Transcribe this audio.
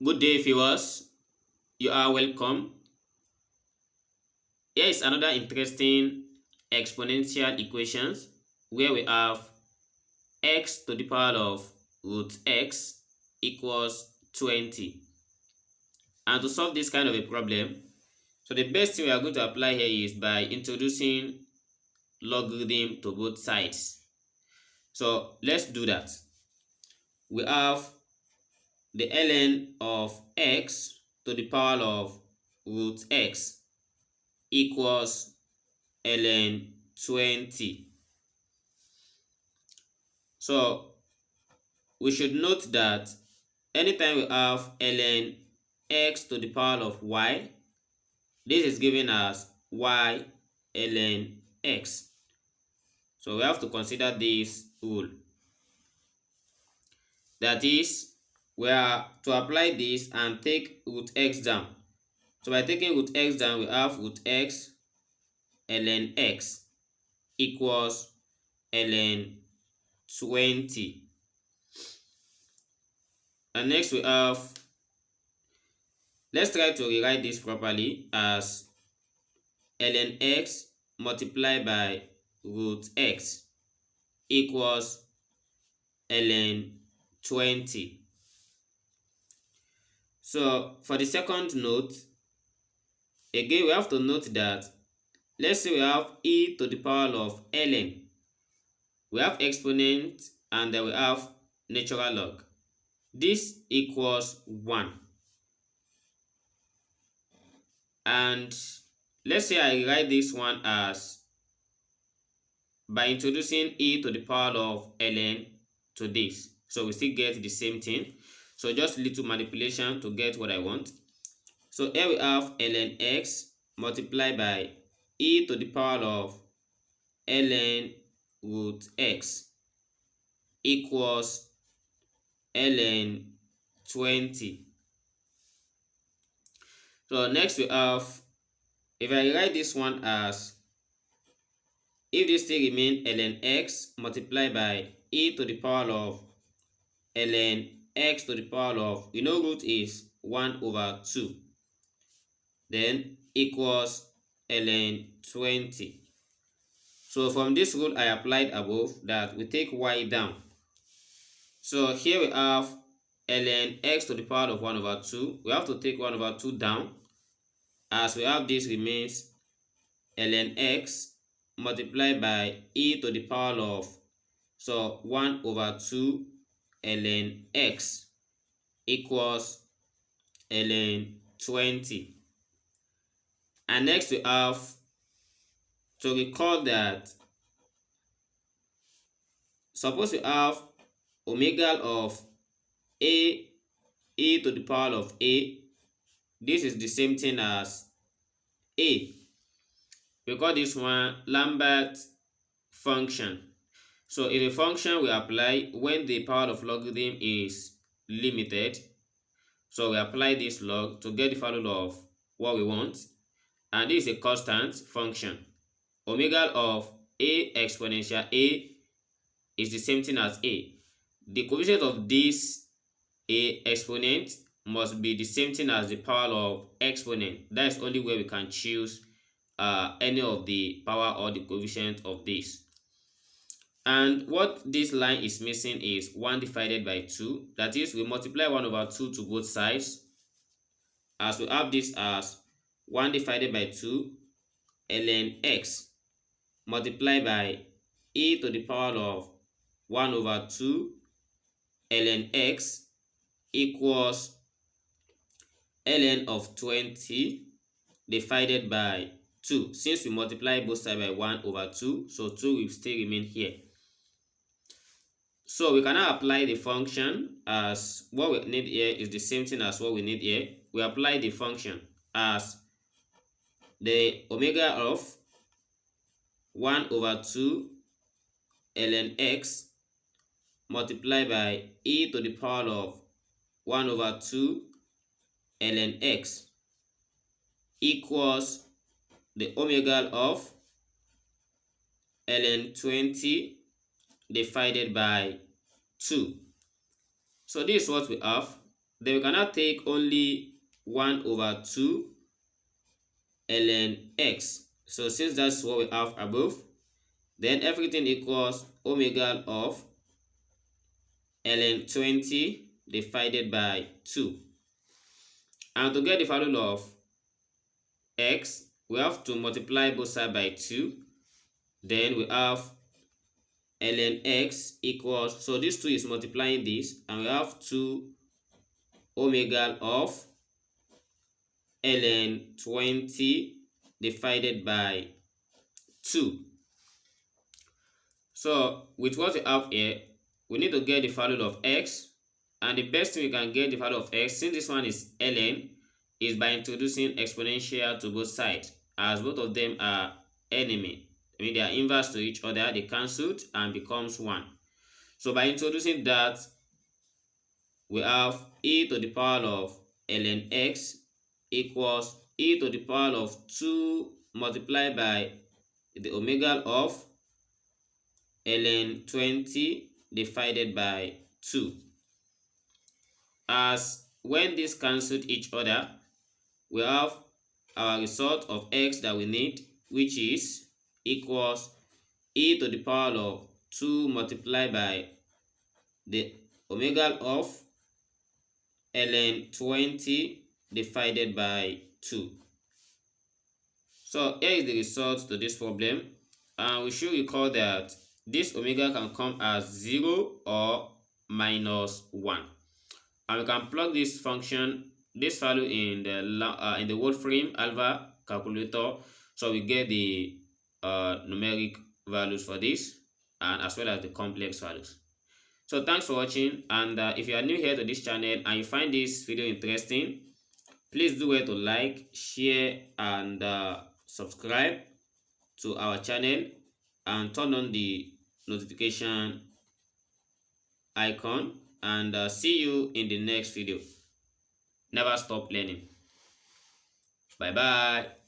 Good day, viewers. You are welcome. Here is another interesting exponential equations where we have x to the power of root x equals 20. And to solve this kind of a problem, so the best thing we are going to apply here is by introducing logarithm to both sides. So let's do that. We have the ln of x to the power of root x equals ln 20. So we should note that anytime we have ln x to the power of y, this is given as y ln x. So we have to consider this rule. That is, we are to apply this and take root x down. So by taking root x down, we have root x ln x equals ln 20. And next we have, let's try to rewrite this properly as ln x multiplied by root x equals ln 20. So for the second note, again we have to note that, let's say we have e to the power of ln. We have exponent and then we have natural log. This equals 1. And let's say I write this one as, by introducing e to the power of ln to this. So we still get the same thing. So just little manipulation to get what I want. So here we have ln x multiplied by e to the power of ln root x equals ln 20. So next we have, if I write this one as, if this still remain ln x multiplied by e to the power of ln x to the power of, root is 1 over 2, then equals ln 20. So from this rule I applied above, that we take y down. So here we have ln x to the power of 1 over 2. We have to take 1 over 2 down, as we have this remains ln x multiplied by e to the power of, so 1 over 2 ln x equals ln 20. And next we have to recall that, suppose we have omega of a e to the power of a. This is the same thing as a. We call this one Lambert function. So in a function we apply when the power of logarithm is limited. So we apply this log to get the value of what we want. And this is a constant function. Omega of a exponential a is the same thing as a. The coefficient of this a exponent must be the same thing as the power of exponent. That is only where we can choose any of the power or the coefficient of this. And what this line is missing is 1 divided by 2. That is, we multiply 1 over 2 to both sides, as we have this as 1 divided by 2 ln x multiplied by e to the power of 1 over 2 ln x equals ln of 20 divided by 2. Since we multiply both sides by 1 over 2, so 2 will still remain here. So we can now apply the function, as what we need here is the same thing as what we need here. We apply the function as the omega of 1 over 2 ln x multiplied by e to the power of 1 over 2 ln x equals the omega of ln 20 divided by 2. So this is what we have. then we cannot take only 1 over 2 ln x. So since that's what we have above, then everything equals omega of ln 20 divided by 2. And to get the value of x, we have to multiply both sides by 2. Then we have ln x equals, so this 2 is multiplying this, and we have 2 omega of ln 20 divided by 2. So with what we have here, we need to get the value of x, and the best thing we can get the value of x, since this one is ln, is by introducing exponential to both sides, as both of them are enemy. I mean, they are inverse to each other, they cancelled and becomes 1. So by introducing that, we have e to the power of ln x equals e to the power of 2 multiplied by the omega of ln 20 divided by 2. As when these cancelled each other, we have our result of x that we need, which is equals e to the power of 2 multiplied by the omega of ln 20 divided by 2. So here is the result to this problem, and we should recall that this omega can come as 0 or minus 1, and we can plug this function, this value in the Wolfram algebra calculator, so we get the numeric values for this, and as well as the complex values. So thanks for watching, and if you are new here to this channel and you find this video interesting, please do well to like, share, and subscribe to our channel, and turn on the notification icon, and see you in the next video. Never stop learning. Bye bye.